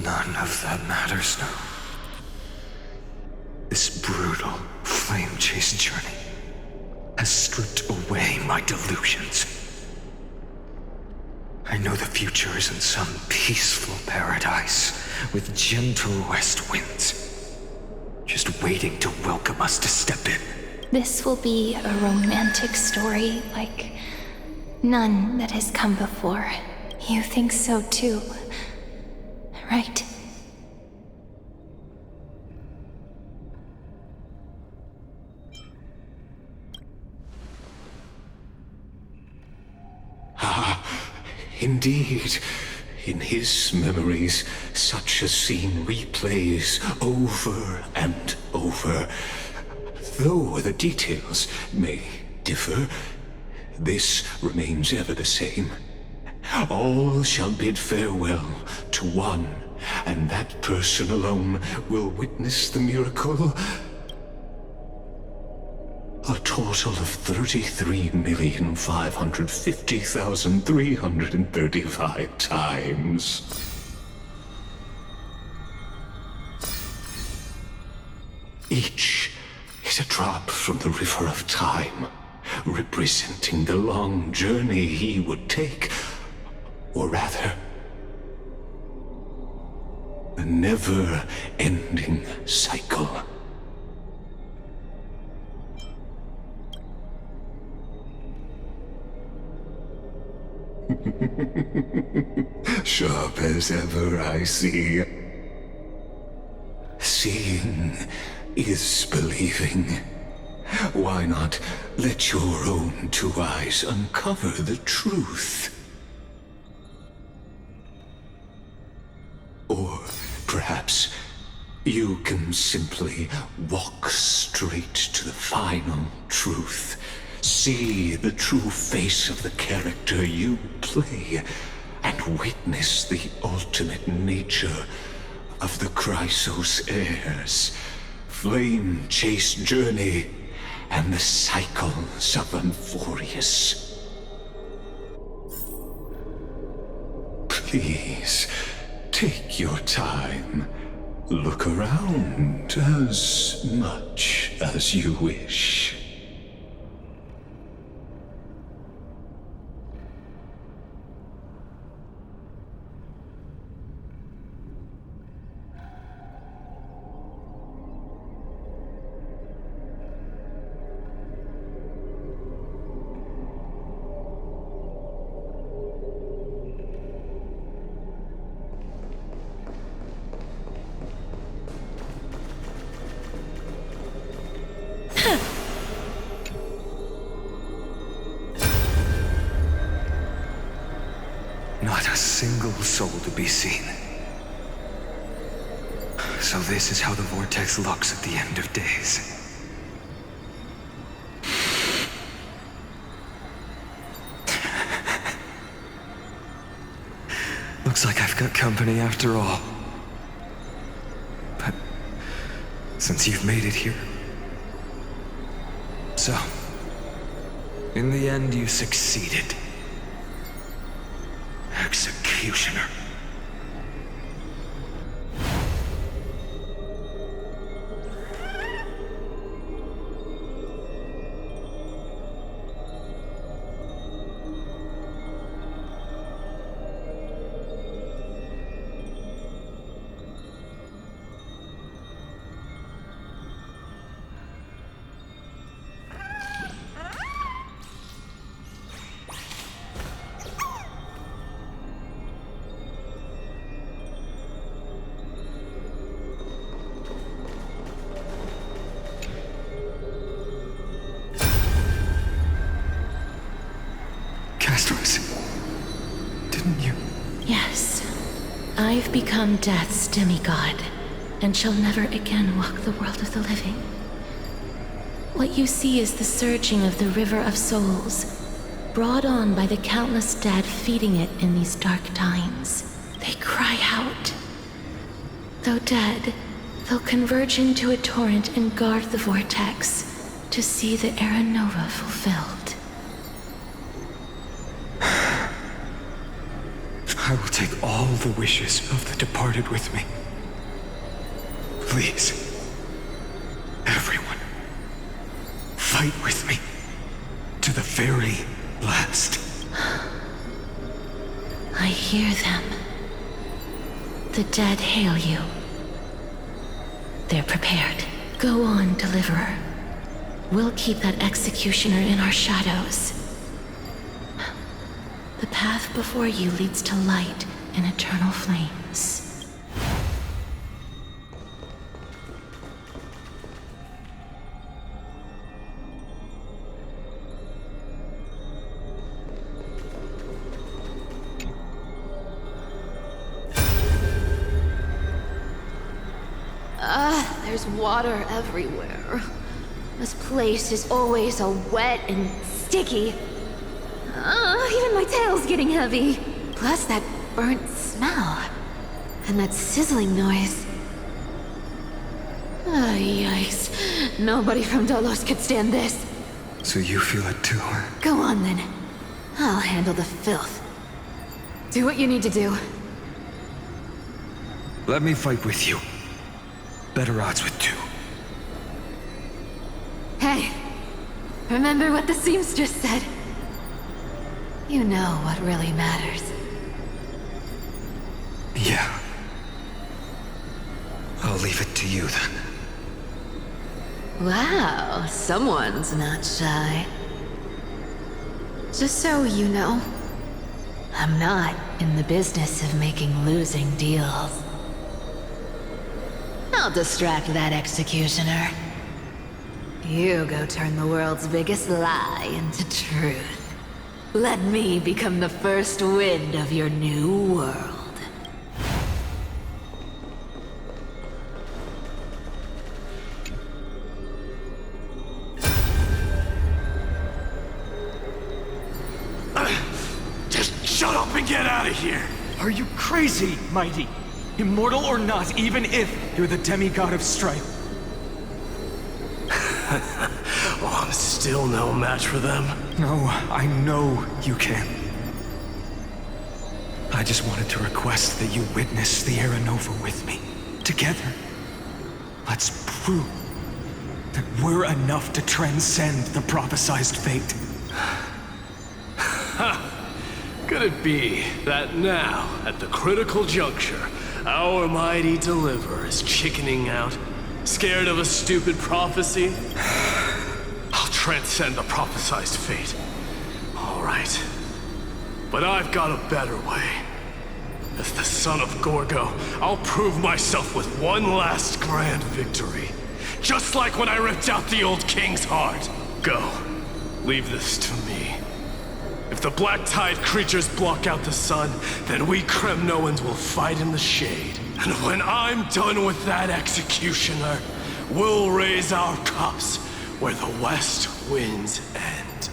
None of that matters now. This brutal, flame-chased journey has stripped away my delusions. I know the future is in some peaceful paradise with gentle west winds, just waiting to welcome us to step in. This will be a romantic story like none that has come before. You think so too, right? Indeed, in his memories, such a scene replays over and over. Though the details may differ, this remains ever the same. All shall bid farewell to one, and that person alone will witness the miracle. A total of 33,550,335 times. Each is a drop from the river of time, representing the long journey he would take, or rather, the never-ending cycle. Sharp as ever, I see. Seeing is believing. Why not let your own two eyes uncover the truth? Or perhaps you can simply walk straight to the final truth. See the true face of the character you play, and witness the ultimate nature of the Chrysos heirs, flame-chased journey, and the cycles of Amphorius. Please, take your time. Look around as much as you wish. Not a single soul to be seen. So this is how the vortex looks at the end of days. Looks like I've got company after all. But since you've made it here... So, in the end you succeeded. Executioner. Didn't you? Yes. I've become Death's demigod, and shall never again walk the world of the living. What you see is the surging of the river of souls, brought on by the countless dead feeding it in these dark times. They cry out. Though dead, they'll converge into a torrent and guard the vortex to see the Era Nova fulfilled. I will take all the wishes of the departed with me. Please, everyone, fight with me to the very last. I hear them. The dead hail you. They're prepared. Go on, Deliverer. We'll keep that executioner in our shadows. The path before you leads to light and eternal flames. There's water everywhere. This place is always so wet and sticky. Even my tail's getting heavy. Plus that burnt smell. And that sizzling noise. Yikes. Nobody from Dolos could stand this. So you feel it too, huh? Go on then. I'll handle the filth. Do what you need to do. Let me fight with you. Better odds with two. Hey, remember what the seamstress said? You know what really matters. Yeah. I'll leave it to you then. Wow, someone's not shy. Just so you know, I'm not in the business of making losing deals. I'll distract that executioner. You go turn the world's biggest lie into truth. Let me become the first wind of your new world. Just shut up and get out of here! Are you crazy, Mighty? Immortal or not, even if you're the demigod of strife. Oh, I'm still no match for them. No, I know you can. I just wanted to request that you witness the Era Nova with me. Together. Let's prove that we're enough to transcend the prophesized fate. Could it be that now, at the critical juncture, our mighty deliverer is chickening out? Scared of a stupid prophecy? I'll transcend the prophesized fate. All right. But I've got a better way. As the son of Gorgo, I'll prove myself with one last grand victory. Just like when I ripped out the old king's heart. Go. Leave this to me. If the black tide creatures block out the sun, then we Kremnoans will fight in the shade. And when I'm done with that executioner, we'll raise our cups where the west winds end.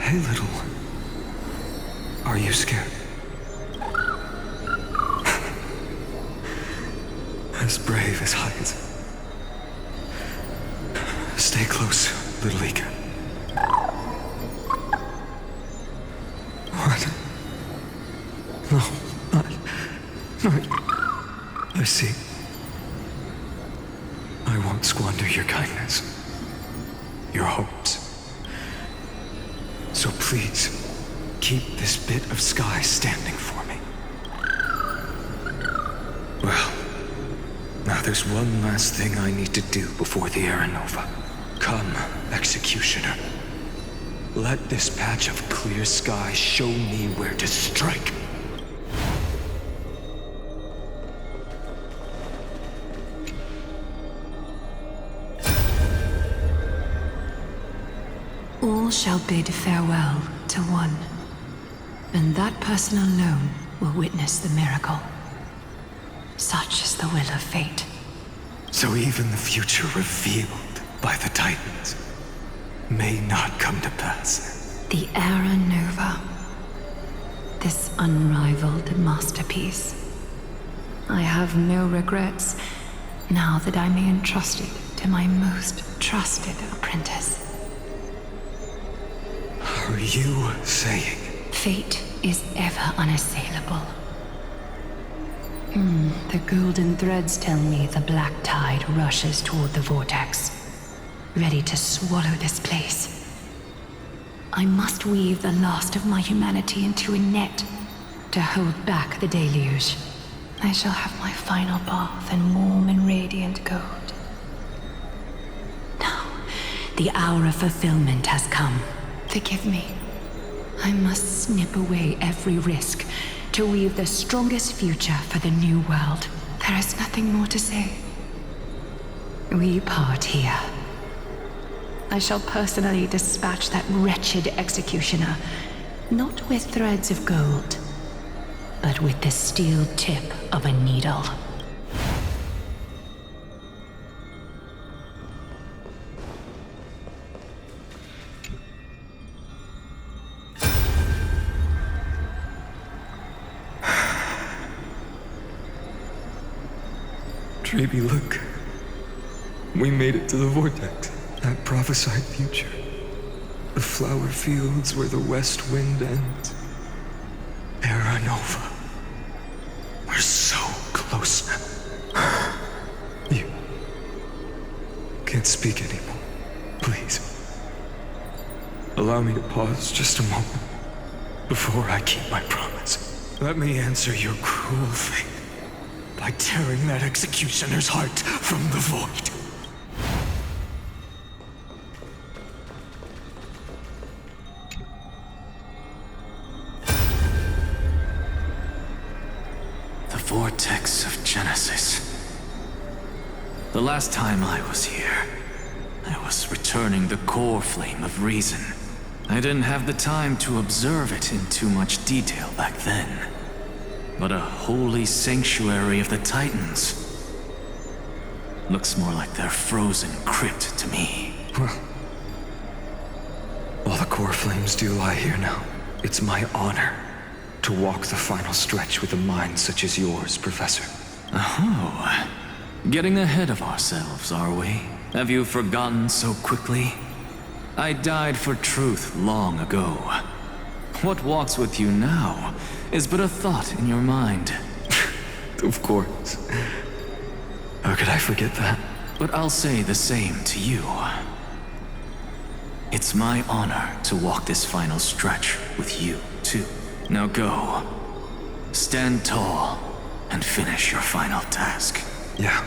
Hey, little one. Are you scared? As brave as Heinz. Stay close, little Ika. What? No, not. I see. I won't squander your kindness. Your hopes. So please, keep this bit of sky standing for me. Well, now there's one last thing I need to do before the Era Nova. Come, Executioner. Let this patch of clear sky show me where to strike. All shall bid farewell to one, and that person alone will witness the miracle. Such is the will of fate. So even the future revealed by the Titans may not come to pass. The Era Nova. This unrivaled masterpiece. I have no regrets now that I may entrust it to my most trusted apprentice. Are you saying? Fate is ever unassailable. The golden threads tell me the black tide rushes toward the vortex, ready to swallow this place. I must weave the last of my humanity into a net to hold back the deluge. I shall have my final bath in warm and radiant gold. Now, the hour of fulfillment has come. Forgive me. I must snip away every risk to weave the strongest future for the new world. There is nothing more to say. We part here. I shall personally dispatch that wretched executioner, not with threads of gold, but with the steel tip of a needle. Treeby, look. We made it to the vortex. That prophesied future. The flower fields where the west wind ends. Era Nova. We're so close now. You can't speak anymore. Please. Allow me to pause just a moment before I keep my promise. Let me answer your cruel fate by tearing that executioner's heart from the void. The vortex of Genesis. The last time I was here, I was returning the core flame of reason. I didn't have the time to observe it in too much detail back then. But a holy sanctuary of the Titans looks more like their frozen crypt to me. Well, all the core flames do lie here now. It's my honor to walk the final stretch with a mind such as yours, Professor. Oh, getting ahead of ourselves, are we? Have you forgotten so quickly? I died for truth long ago. What walks with you now is but a thought in your mind. Of course. How could I forget that? But I'll say the same to you. It's my honor to walk this final stretch with you, too. Now go. Stand tall and finish your final task. Yeah.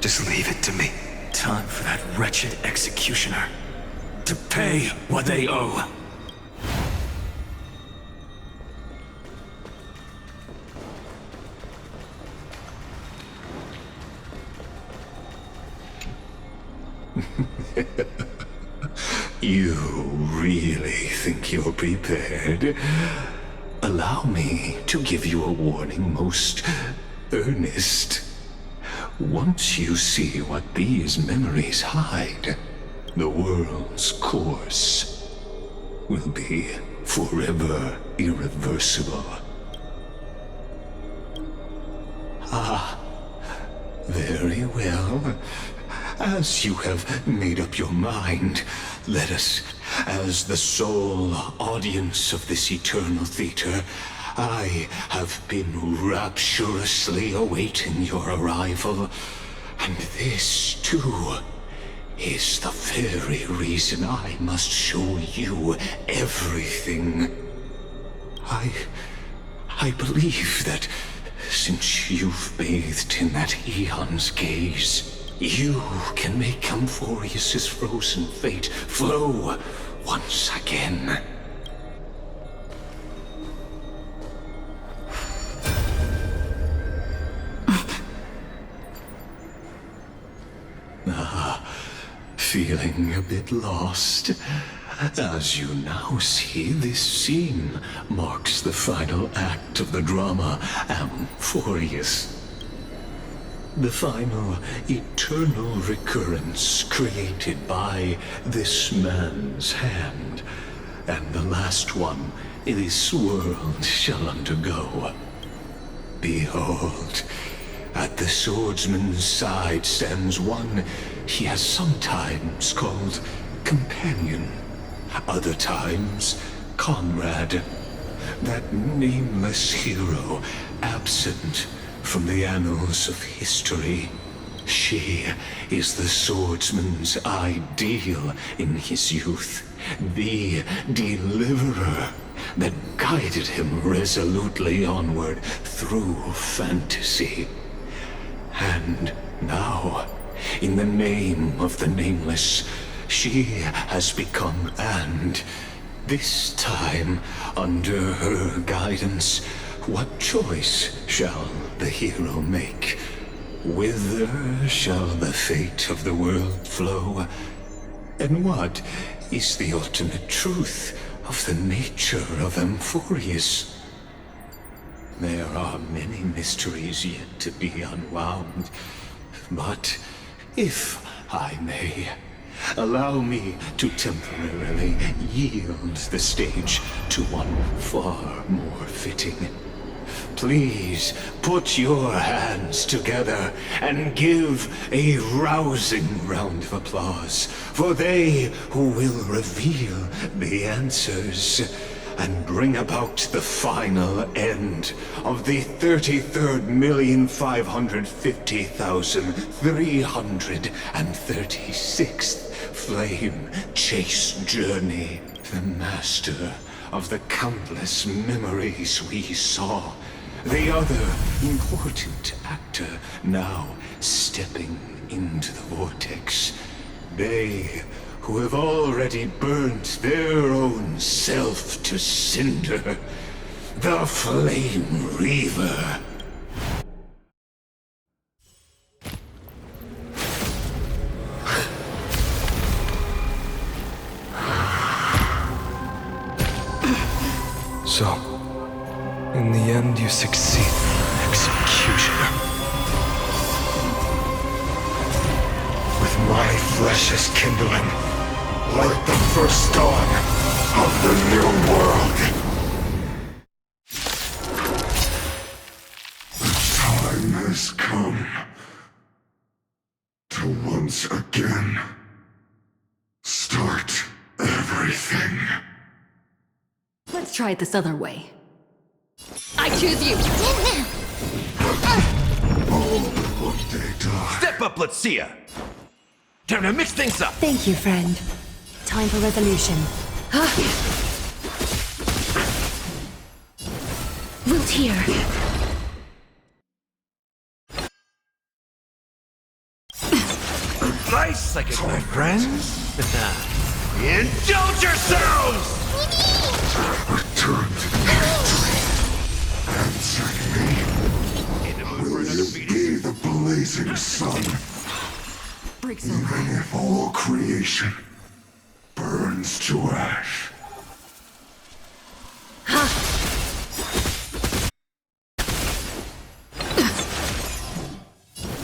Just leave it to me. Time for that wretched executioner to pay what they owe. You really think you're prepared? Allow me to give you a warning, most earnest. Once you see what these memories hide, the world's course will be forever irreversible. Ah, very well. As you have made up your mind, let us, as the sole audience of this eternal theater, I have been rapturously awaiting your arrival. And this, too, is the very reason I must show you everything. I believe that since you've bathed in that eon's gaze, you can make Amphorius's frozen fate flow once again. Feeling a bit lost? As you now see, this scene marks the final act of the drama Amphorius. The final eternal recurrence created by this man's hand, and the last one this world shall undergo. Behold, at the swordsman's side stands one he has sometimes called companion, other times comrade, that nameless hero absent from the annals of history. She is the swordsman's ideal in his youth, the deliverer that guided him resolutely onward through fantasy. And now, in the name of the nameless, she has become, and this time, under her guidance, what choice shall the hero make? Whither shall the fate of the world flow? And what is the ultimate truth of the nature of Amphorius? There are many mysteries yet to be unwound, but if I may, allow me to temporarily yield the stage to one far more fitting. Please put your hands together and give a rousing round of applause for they who will reveal the answers and bring about the final end of the 33,550,336th flame chase journey. The master of the countless memories we saw. The other important actor now stepping into the vortex. They who have already burnt their own self to cinder. The Flame Reaver. So, in the end, you succeed, Executioner. With my flesh as kindling, like the first dawn of the new world. The time has come to once again start everything. Let's try it this other way. I choose you! Step up, let's see ya! Time to mix things up! Thank you, friend. Time for resolution. Wilt here. Nice, like it, my friends! Indulge yourselves! Return to victory. Answer me. Will you be the blazing sun? Even if all creation burns to ash.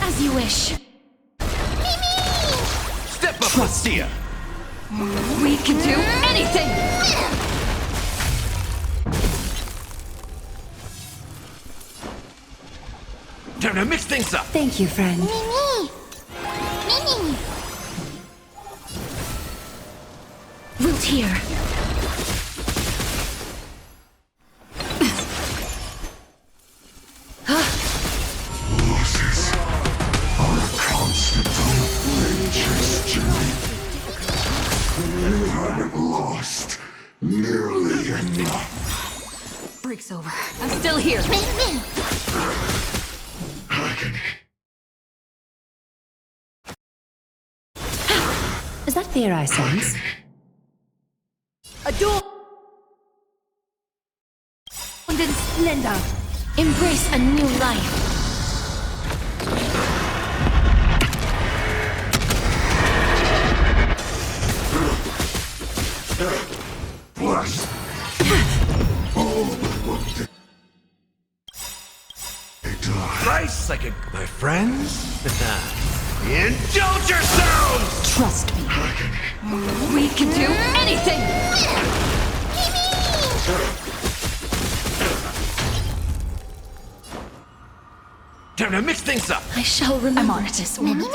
As you wish. Step up, let's see ya! We can do anything! Time to mix things up! Thank you, friend. Wilt here. Losses are a constant on a flame chase journey. You haven't lost nearly enough. Break's over. I'm still here. Agony. Is that fear I sense? A door! And in splendor! Embrace a new life. Bless. All what they die. Nice, like it, my friends! Indulge yourselves! Trust me. We can do anything! Time to mix things up! I shall remember this warmth.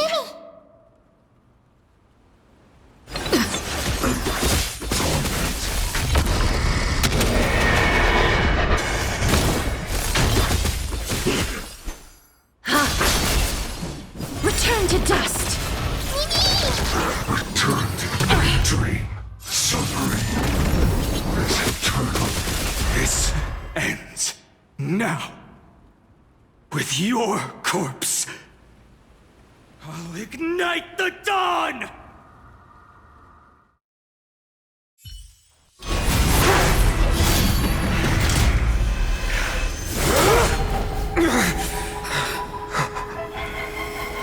Return to dust! Return to the great dream. Suffering is eternal. This ends now. With your corpse, I'll ignite the dawn!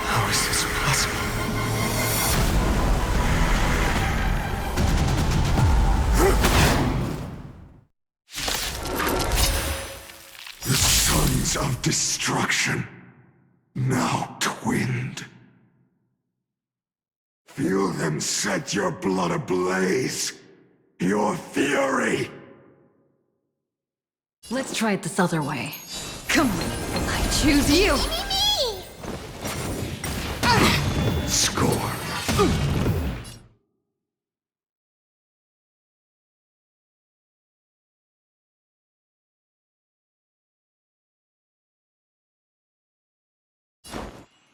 How is this possible? The sons of destruction, now twinned. Feel them set your blood ablaze. Your fury! Let's try it this other way. Come on, I choose you! Score.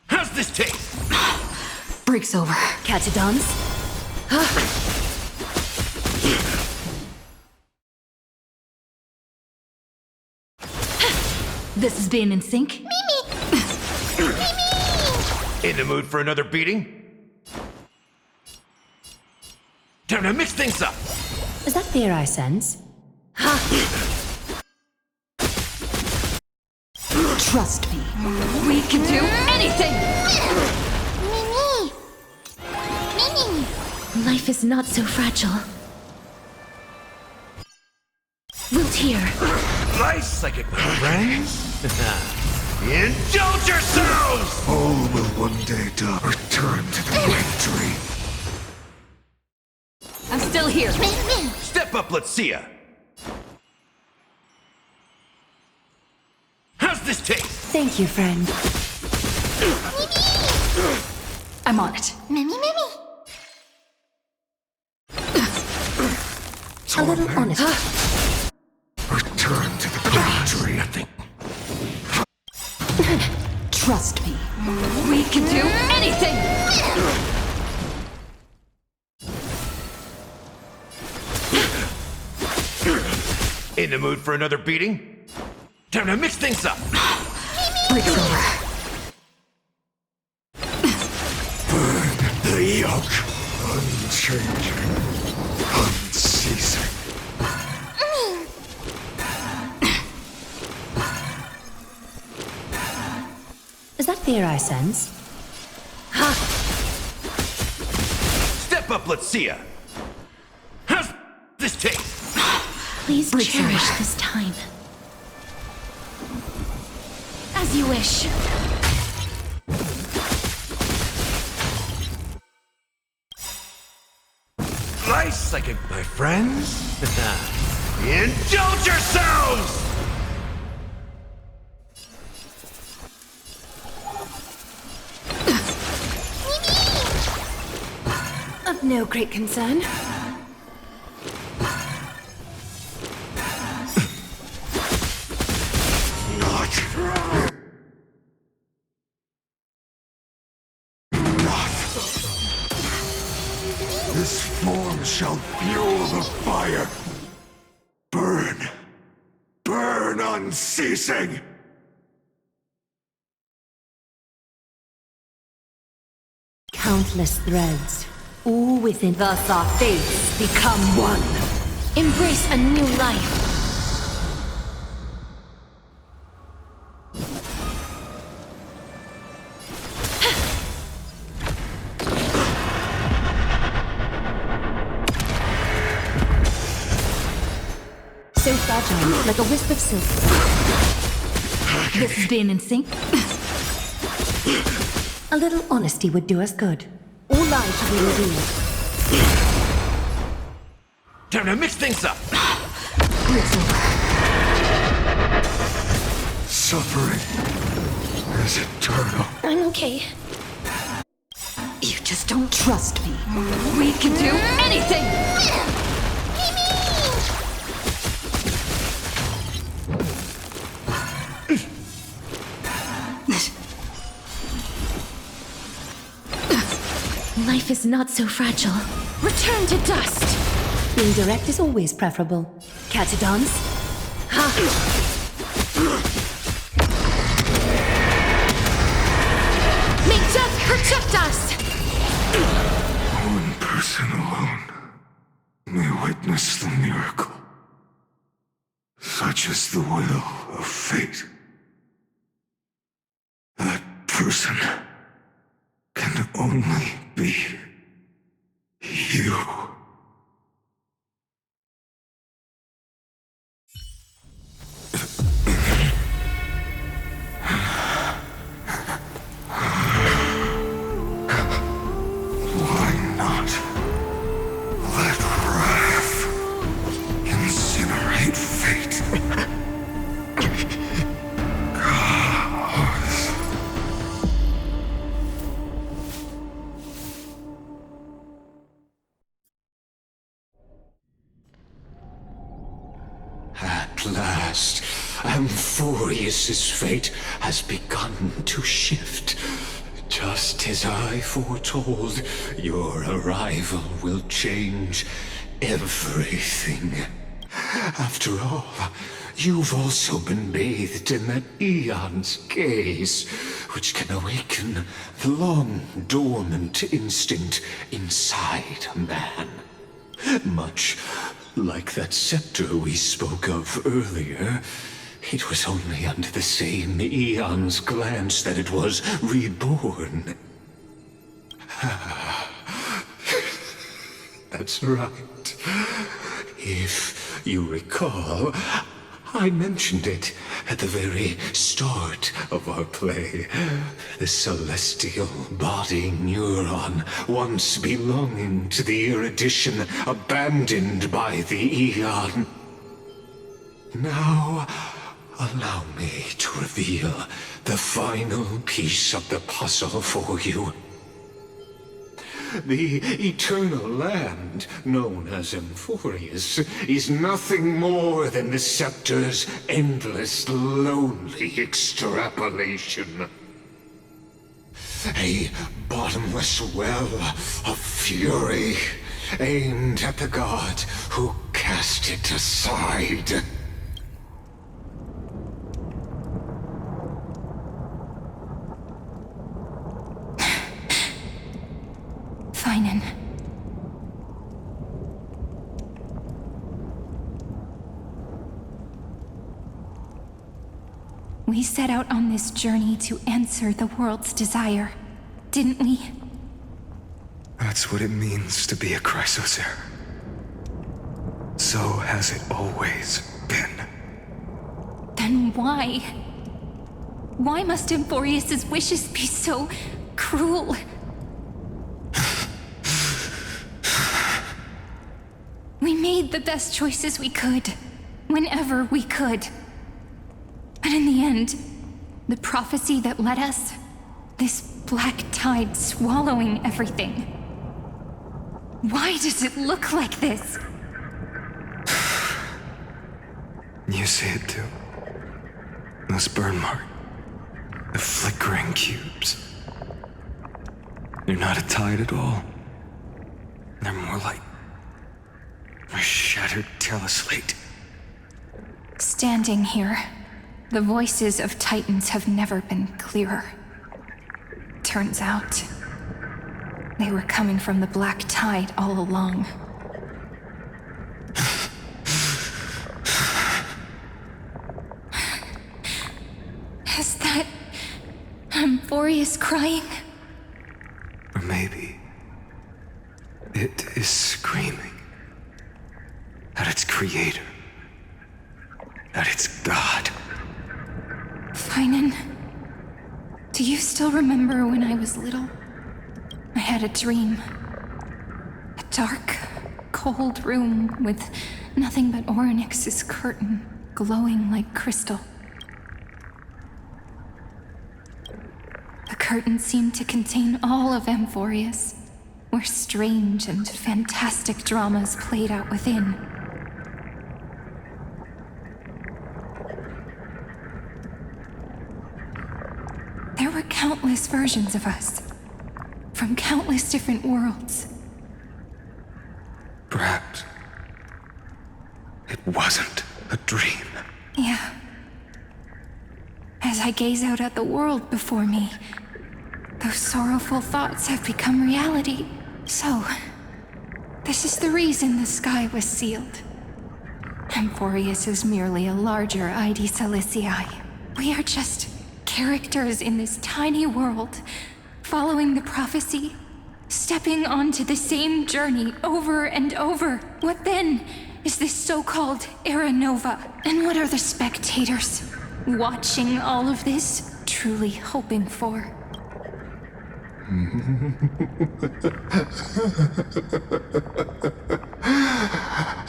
How's this taste? Break's over. Catadons? This is being in sync? In the mood for another beating? Time to mix things up! Is that fear I sense? Trust me. We can do anything! Life is not so fragile. Wilt here. Life psychic, my friends! Indulge yourselves! All will one day die. Return to the great dream. I'm still here. Step up, let's see ya! How's this taste? Thank you, friend. I'm on it. A little honest. Return to the great dream. Nothing. Trust me. We can do anything! In the mood for another beating? Time to mix things up! Break's over. The yoke. Unchanging. Unceasing. Is that fear I sense? Step up, let's see ya! How's this taste? Please Break's cherish over. this time. As you wish. Life psychic, my friends! Indulge yourselves! Of no great concern. Not. This form shall fuel the fire. Burn. Burn unceasing. Countless threads, all within. Thus our fates become one. Embrace a new life. So fragile, like a wisp of silk. This is being in sync? A little honesty would do us good. All lies shall be revealed. Time to mix things up! Break's over. Suffering is eternal. I'm okay. You just don't trust me. We can do anything! Life is not so fragile. Return to dust! Being direct is always preferable. Catadons? May death protect us! One person alone may witness the miracle. Such is the will of fate. That person can only be you. Why not let wrath incinerate fate? At last, Amphorius's fate has begun to shift. Just as I foretold, your arrival will change everything. After all, you've also been bathed in that eon's gaze, which can awaken the long-dormant instinct inside a man. Much like that scepter we spoke of earlier, it was only under the same eon's glance that it was reborn. That's right. If you recall, I mentioned it at the very start of our play. The celestial body neuron, once belonging to the erudition abandoned by the Eon. Now, allow me to reveal the final piece of the puzzle for you. The eternal land, known as Amphorius, is nothing more than the scepter's endless, lonely extrapolation. A bottomless well of fury, aimed at the god who cast it aside. Finan. We set out on this journey to answer the world's desire, didn't we? That's what it means to be a Chrysosaur. So has it always been. Then why? Why must Amphorius's wishes be so cruel? We made the best choices we could, whenever we could. But in the end, the prophecy that led us, this black tide swallowing everything. Why does it look like this? You see it too. Those burn marks. The flickering cubes. They're not a tide at all. They're more like a shattered teleslate. Standing here, the voices of Titans have never been clearer. Turns out, they were coming from the black tide all along. Is that Amphorius crying? Or maybe it is screaming at its creator, at its god. Finan, do you still remember when I was little? I had a dream. A dark, cold room with nothing but Orynyx's curtain glowing like crystal. curtain seemed to contain all of Amphorius, where strange and fantastic dramas played out within. There were countless versions of us, from countless different worlds. Perhaps it wasn't a dream. Yeah. As I gaze out at the world before me, those sorrowful thoughts have become reality. So, this is the reason the sky was sealed. Amphorius is merely a larger ID Silicii. We are just characters in this tiny world, following the prophecy, stepping onto the same journey over and over. What then is this so-called Era Nova? And what are the spectators watching all of this truly hoping for?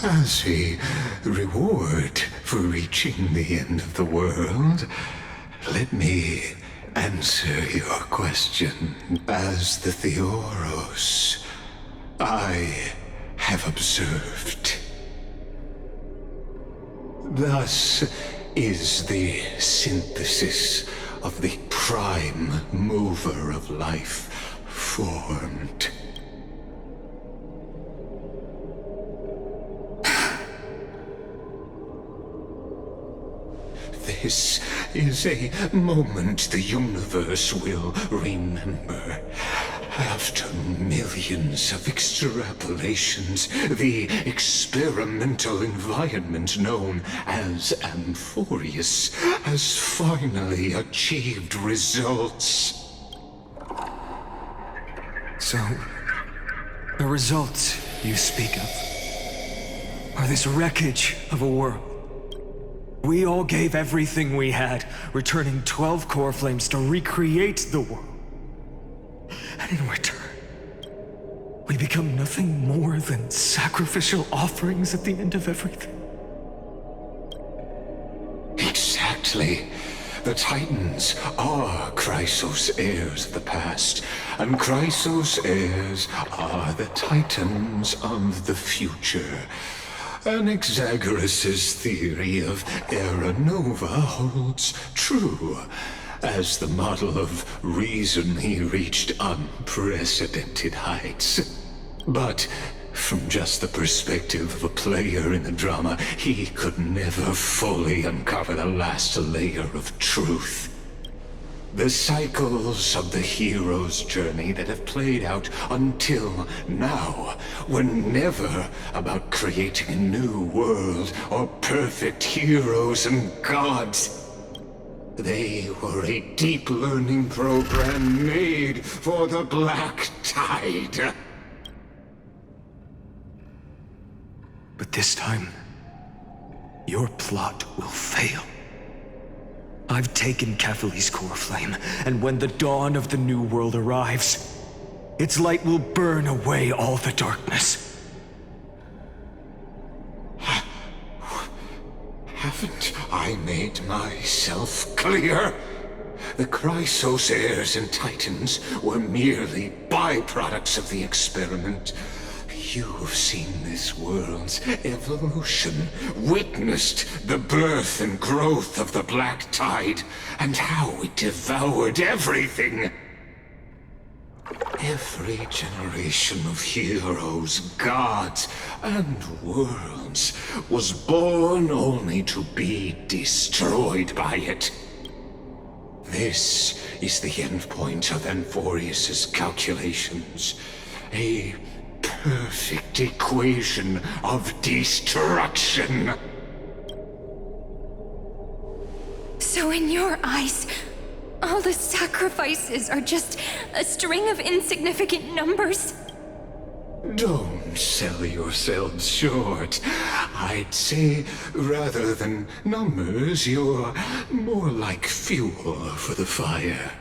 As a reward for reaching the end of the world, let me answer your question. As the Theoros, I have observed. Thus is the synthesis of the prime mover of life formed. This is a moment the universe will remember. After millions of extrapolations, the experimental environment known as Amphorius has finally achieved results. So, the results you speak of are this wreckage of a world. We all gave everything we had, returning 12 core flames to recreate the world. And in return, we become nothing more than sacrificial offerings at the end of everything. Exactly. The Titans are Chrysos heirs of the past, and Chrysos heirs are the Titans of the future. Anaxagoras' theory of Era Nova holds true. As the model of reason, he reached unprecedented heights. But from just the perspective of a player in the drama, he could never fully uncover the last layer of truth. The cycles of the hero's journey that have played out until now were never about creating a new world or perfect heroes and gods. They were a deep learning program made for the Black Tide. But this time, your plot will fail. I've taken Catholi's core flame, and when the dawn of the new world arrives, its light will burn away all the darkness. Haven't I made myself clear? The Chrysos heirs and Titans were merely byproducts of the experiment. You've seen this world's evolution, witnessed the birth and growth of the Black Tide, and how it devoured everything. Every generation of heroes, gods, and worlds was born only to be destroyed by it. This is the endpoint of Amphorius' calculations. A perfect equation of destruction. So in your eyes, all the sacrifices are just a string of insignificant numbers? Don't sell yourselves short. I'd say, rather than numbers, you're more like fuel for the fire.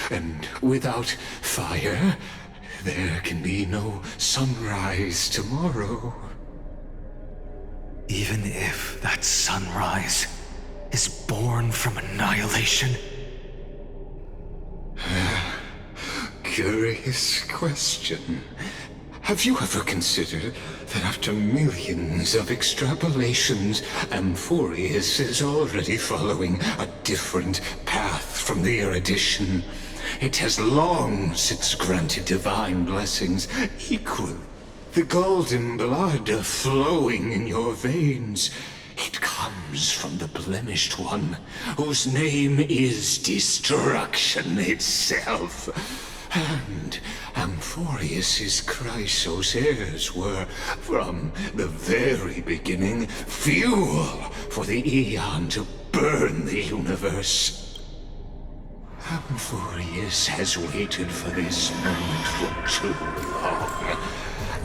And without fire, there can be no sunrise tomorrow. Even if that sunrise is born from annihilation. curious question. Have you ever considered that after millions of extrapolations, Amphorius is already following a different path from the erudition? It has long since granted divine blessings equal. The golden blood flowing in your veins, it comes from the blemished one, whose name is destruction itself. And Amphorius's Chrysos heirs were, from the very beginning, fuel for the Aeon to burn the universe. Amphorius has waited for this moment for too long.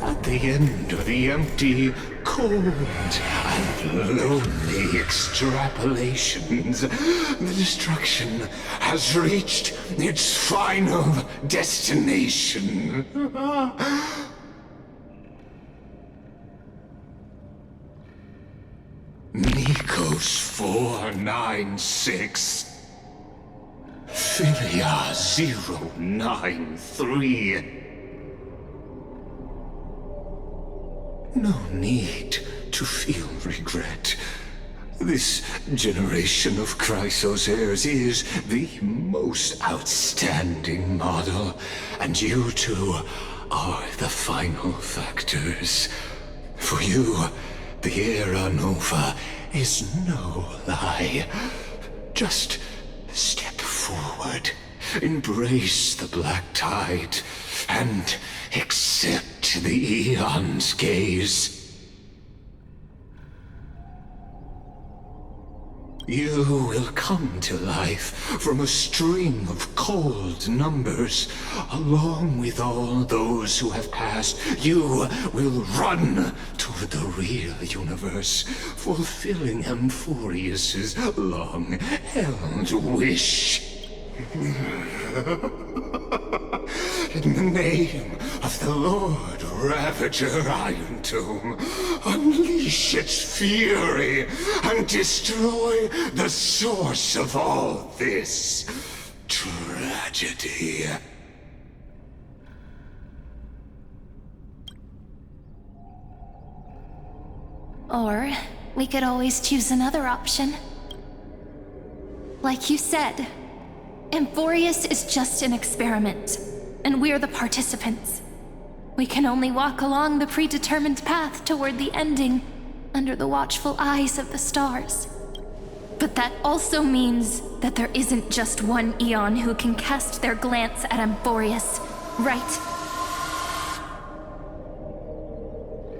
At the end of the empty, cold, and lonely extrapolations, the destruction has reached its final destination. Nikos 496. Philia 093. No need to feel regret. This generation of Chrysos heirs is the most outstanding model, and you two are the final factors. For you, the Era Nova is no lie. Just step forward, embrace the black tide, and accept the Aeon's gaze. You will come to life from a string of cold numbers. Along with all those who have passed, you will run toward the real universe, fulfilling Amphorius's long-held wish. In the name of the Lord Ravager Iron Tomb, unleash its fury and destroy the source of all this tragedy. Or we could always choose another option. Like you said, Amphorius is just an experiment, and we're the participants. We can only walk along the predetermined path toward the ending, under the watchful eyes of the stars. But that also means that there isn't just one Aeon who can cast their glance at Amphorius, right?